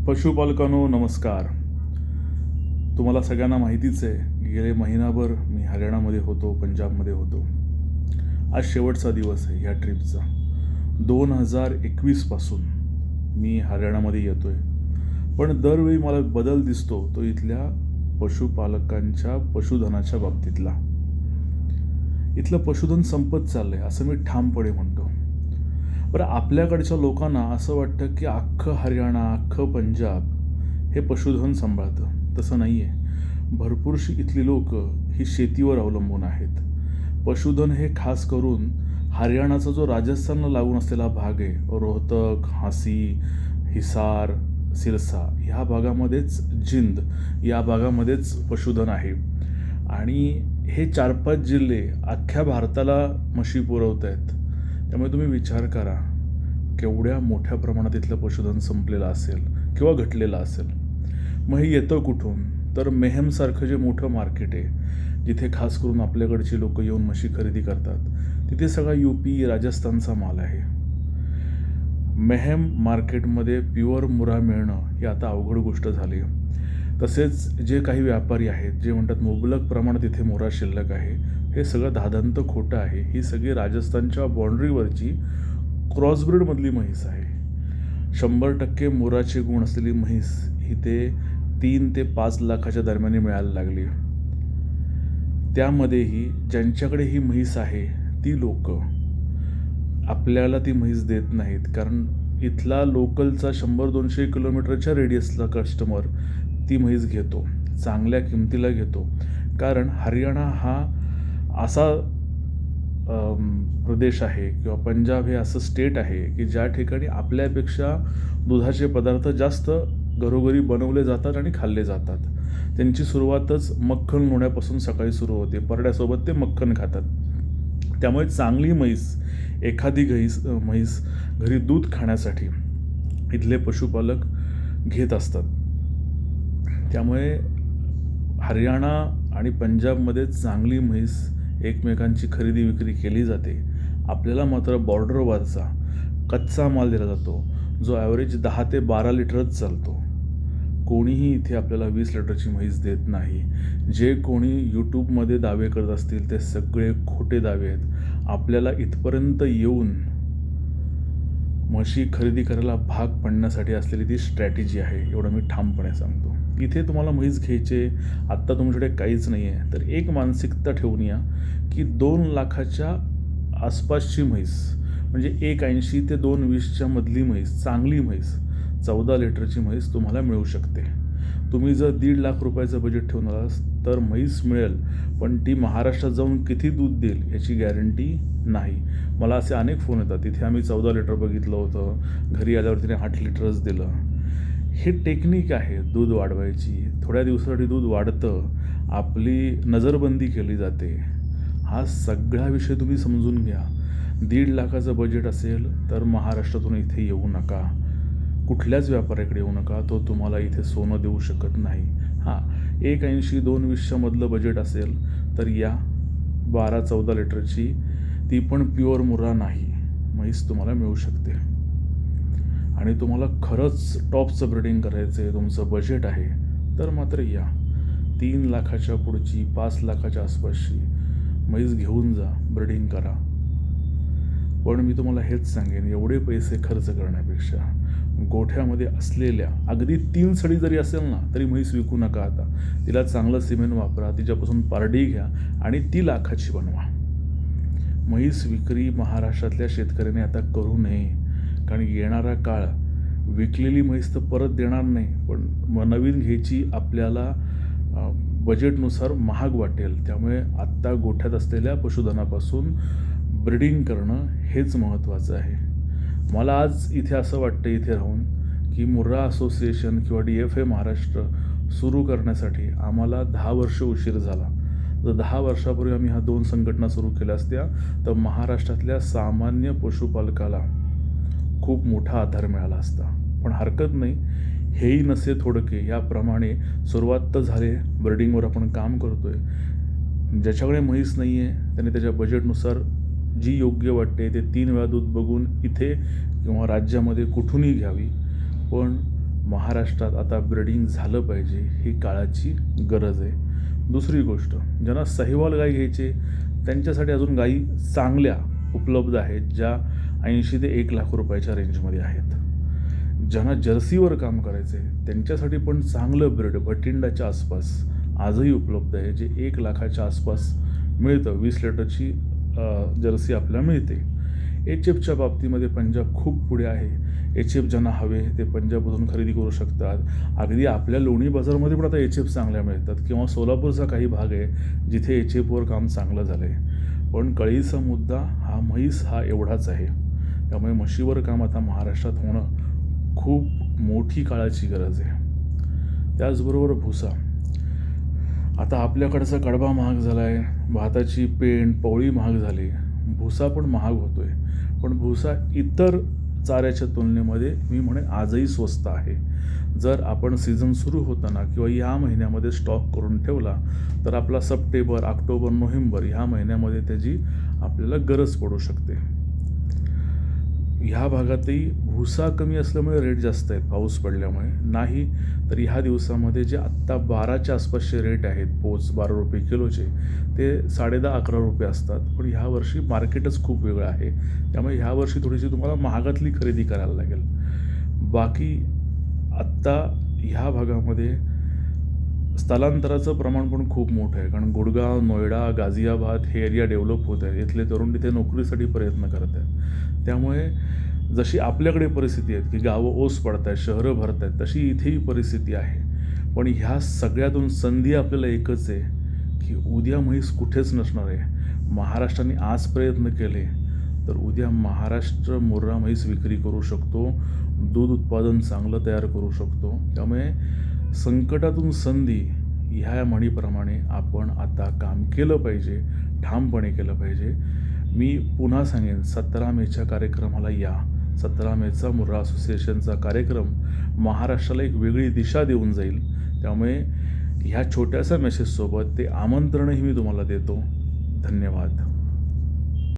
पशुपालकांनो नमस्कार. तुम्हाला सगळ्यांना माहितीच आहे की गेले महिनाभर मी हरियाणामध्ये होतो, पंजाबमध्ये होतो. आज शेवटचा दिवस आहे ह्या ट्रिपचा. 2021 पासून मी हरियाणामध्ये येतो आहे. पण दरवेळी मला बदल दिसतो तो इथल्या पशुपालकांच्या पशुधनाच्या बाबतीतला. इथलं पशुधन संपत चाललं आहे असं मी ठामपणे म्हणतो. बरं, आपल्याकडच्या लोकांना असं वाटतं की अख्खं हरियाणा, अख्खं पंजाब हे पशुधन सांभाळतं. तसं नाही आहे. भरपूरशी इथली लोक ही शेतीवर अवलंबून आहेत. पशुधन हे खास करून हरियाणाचा जो राजस्थानला लागून असलेला भाग आहे, रोहतक, झांसी, हिसार, सिरसा ह्या भागामध्येच, जिंद या भागामध्येच पशुधन आहे. आणि हे 4-5 जिल्हे अख्ख्या भारताला म्हशी पुरवत आहेत. त्यामुळे तुम्ही विचार करा केवढ्या मोठ्या प्रमाणात इथलं पशुधन संपलेलं असेल किंवा घटलेलं असेल. मग हे येतं कुठून? तर मेहमसारखं जे मोठं मार्केट आहे, जिथे खास करून आपल्याकडची लोक येऊन म्हशी खरेदी करतात, तिथे सगळा UP, राजस्थानचा माल आहे. मेहम मार्केटमध्ये प्युअर मुरा मिळणं ही आता अवघड गोष्ट झाली. तसेच जे काही व्यापारी आहेत जे म्हणतात मुबलक प्रमाणात इथे मोरा शिल्लक आहे, हे सगळं धादांत खोटं आहे. ही सगळी राजस्थानच्या बाँड्रीवरची क्रॉसब्रीडमधली म्हैस आहे. 100% मोराचे गुण असलेली म्हैस इथे 3 ते 5 लाखाच्या दरम्यान मिळायला लागली. त्यामध्येही ज्यांच्याकडे ही म्हैस आहे ती लोक आपल्याला ती म्हैस देत नाहीत, कारण इथला लोकलचा 100-200 किलोमीटरच्या रेडियसला कस्टमर ती म्हैस घेतो, चांगल्या किमतीला घेतो. कारण हरियाणा हा असा प्रदेश आहे किंवा पंजाब हे असं स्टेट आहे की ज्या ठिकाणी आपल्यापेक्षा दुधाचे पदार्थ जास्त घरोघरी बनवले जातात आणि खाल्ले जातात. त्यांची सुरुवातच मक्खन लोण्यापासून सकाळी सुरू होते. परड्यासोबत ते मक्खन खातात. त्यामुळे चांगली एखादी म्हैस घरी दूध खाण्यासाठी इथले पशुपालक घेत असतात. त्यामुळे हरियाणा आणि पंजाबमध्ये चांगली म्हैस एकमेकांची खरेदी विक्री केली जाते. आपल्याला मात्र बॉर्डरवरचा कच्चा माल दिला जातो, जो ॲव्हरेज 10 ते 12 लिटरच चालतो. कोणीही इथे आपल्याला 20 लिटरची म्हैस देत नाही. जे कोणी यूट्यूबमध्ये दावे करत असतील ते सगळे खोटे दावे आहेत. आपल्याला इथपर्यंत येऊन म्हशी खरेदी करायला भाग पडण्यासाठी असलेली ती स्ट्रॅटेजी आहे, एवढं मी ठामपणे सांगतो. इथे तुम्हाला म्हैस घ्यायचे, आत्ता तुमच्याकडे काहीच नाही आहे, तर एक मानसिकता ठेवून या की 2 लाखाच्या आसपासची म्हैस, म्हणजे 1.80 ते 2.20च्या मधली म्हैस, चांगली म्हैस, 14 लिटरची म्हैस तुम्हाला मिळू शकते. तुम्ही जर 1.5 लाख रुपयाचं बजेट ठेवून आलास तर म्हैस मिळेल, पण ती महाराष्ट्रात जाऊन किती दूध देईल याची गॅरंटी नाही. मला असे अनेक फोन येतात, तिथे आम्ही 14 लिटर बघितलं होतं, घरी आल्यावर तिने 8 लिटरच दिलं. हे टेक्निक आहे दूध वाढवायची. थोड्या दिवसासाठी दूध वाढतं, आपली नजरबंदी केली जाते. हा सगळा विषय तुम्ही समजून घ्या. 1.5 लाखाचं बजेट असेल तर महाराष्ट्रातून इथे येऊ नका. कुठल्याच व्यापाऱ्याकडे येऊ नका, तो तुम्हाला इथे सोनं देऊ शकत नाही. हां, 1.80-2.20च्या मधलं बजेट असेल तर या 12-14 लिटरची, ती पण प्युअर मुर्रा नाही, म्हैस तुम्हाला मिळू शकते. आणि तुम्हाला खरंच टॉपचं ब्रीडिंग करायचं आहे, तुमचं बजेट आहे, तर मात्र या 3 लाखाच्या पुढची, 5 लाखाच्या आसपासची म्हैस घेऊन जा, ब्रीडिंग करा. पण मी तुम्हाला हेच सांगेन, एवढे पैसे खर्च करण्यापेक्षा गोठ्यामध्ये असलेल्या अगदी 3 सडी जरी असेल ना तरी म्हैस विकू नका. आता तिला चांगलं सिमेंट वापरा, तिच्यापासून पारडी घ्या आणि ती लाखाची बनवा. म्हैस विक्री महाराष्ट्रातल्या शेतकऱ्याने आता करू नये, कारण येणारा काळ विकलेली म्हैस तर परत देणार नाही, पण नवीन घ्यायची आपल्याला बजेटनुसार महाग वाटेल. त्यामुळे आत्ता गोठ्यात असलेल्या पशुधनापासून ब्रीडिंग करणं हेच महत्त्वाचं आहे. मला आज इथे असं वाटतं, इथे राहून, की मुर्रा असोसिएशन किंवा DFA महाराष्ट्र सुरू करण्यासाठी आम्हाला 10 वर्ष उशीर झाला. जर 10 वर्षापूर्वी आम्ही ह्या 2 संघटना सुरू केल्या असत्या तर महाराष्ट्रातल्या सामान्य पशुपालकाला खूप मोठा आधार मिळाला असता. पण हरकत नाही, हेही नसे थोडके याप्रमाणे सुरुवात तर झाली. ब्रीडिंगवर आपण काम करतो आहे. ज्याच्याकडे म्हैस नाही आहे त्याने त्याच्या बजेटनुसार जी योग्य वाटते ते 3 वेळा दूध बघून इथे किंवा राज्यामध्ये कुठूनही घ्यावी. पण महाराष्ट्रात आता ब्रीडिंग झालं पाहिजे, ही काळाची गरज आहे. दुसरी गोष्ट, ज्यांना साहिवाल गाई घ्यायचे त्यांच्यासाठी अजून गाई चांगल्या उपलब्ध आहेत, ज्या 80 ते 1 लाख रुपयाच्या रेंजमध्ये आहेत. ज्यांना जर्सीवर काम करायचं आहे त्यांच्यासाठी पण चांगलं ब्रीड भटिंडाच्या आसपास आजही उपलब्ध आहे, जे 1 लाखाच्या आसपास मिळतं. 20 लिटरची जर्सी आपल्याला मिळते. HFच्या बाबतीमध्ये पंजाब खूप पुढे आहे. HF ज्यांना हवे ते पंजाबमधून खरेदी करू शकतात. अगदी आपल्या लोणी बाजारमध्ये पण आता HF चांगल्या मिळतात, किंवा सोलापूरचा काही भाग आहे जिथे HFवर काम चांगलं झालं आहे. पण कळीचा मुद्दा हा म्हैस हा एवढाच आहे. त्यामुळे म्हशीवर काम आता महाराष्ट्रात होणं खूप मोठी काळाची गरज आहे. त्याचबरोबर भुसा. आता आपल्याकडचा कडबा महाग झाला आहे, भाताची पेंड पोळी महाग झाली, भुसा पण महाग होतो आहे. पण भुसा इतर चाऱ्याच्या तुलनेमध्ये मी म्हणेन आजही स्वस्त आहे. जर आपण सीझन सुरू होताना किंवा या महिन्यामध्ये स्टॉक करून ठेवला तर आपला सप्टेंबर, ऑक्टोबर, नोव्हेंबर ह्या महिन्यामध्ये त्याची आपल्याला गरज पडू शकते. ह्या भागातही भुसा कमी असल्यामुळे रेट जास्त आहेत पाऊस पडल्यामुळे. नाही तर ह्या दिवसामध्ये जे आत्ता 12च्या आसपासचे रेट आहेत, पोच 12 रुपये किलोचे, ते 10.5-11 रुपये असतात. पण ह्या वर्षी मार्केटच खूप वेगळं आहे, त्यामुळे ह्या वर्षी थोडीशी तुम्हाला महागातली खरेदी करायला लागेल. बाकी आत्ता ह्या भागामध्ये स्थलांतराचं प्रमाण पण खूप मोठं आहे, कारण गुडगाव, नोएडा, गाझियाबाद हे एरिया डेव्हलप होत आहे. इथले तरुण तिथे नोकरीसाठी प्रयत्न करत आहेत. त्यामुळे जशी आपल्याकडे परिस्थिती आहे की गावं ओस पडत आहेत, शहरं भरत आहेत, तशी इथेही परिस्थिती आहे. पण ह्या सगळ्यातून संधी आपल्याला एकच आहे की उद्या म्हैस कुठेच नसणार आहे. महाराष्ट्राने आज प्रयत्न केले तर उद्या महाराष्ट्र मुर्रा म्हैस विक्री करू शकतो, दूध उत्पादन चांगलं तयार करू शकतो. त्यामुळे संकटातून संधी ह्या म्हणीप्रमाणे आपण आता काम केलं पाहिजे, ठामपणे केलं पाहिजे. मी पुन्हा सांगेन, 17 मेच्या कार्यक्रमाला या. 17 मेचा मुर्रा असोसिएशनचा कार्यक्रम महाराष्ट्राला एक वेगळी दिशा देऊन जाईल. त्यामुळे ह्या छोट्याशा मेसेजसोबत ते आमंत्रणही मी तुम्हाला देतो. धन्यवाद.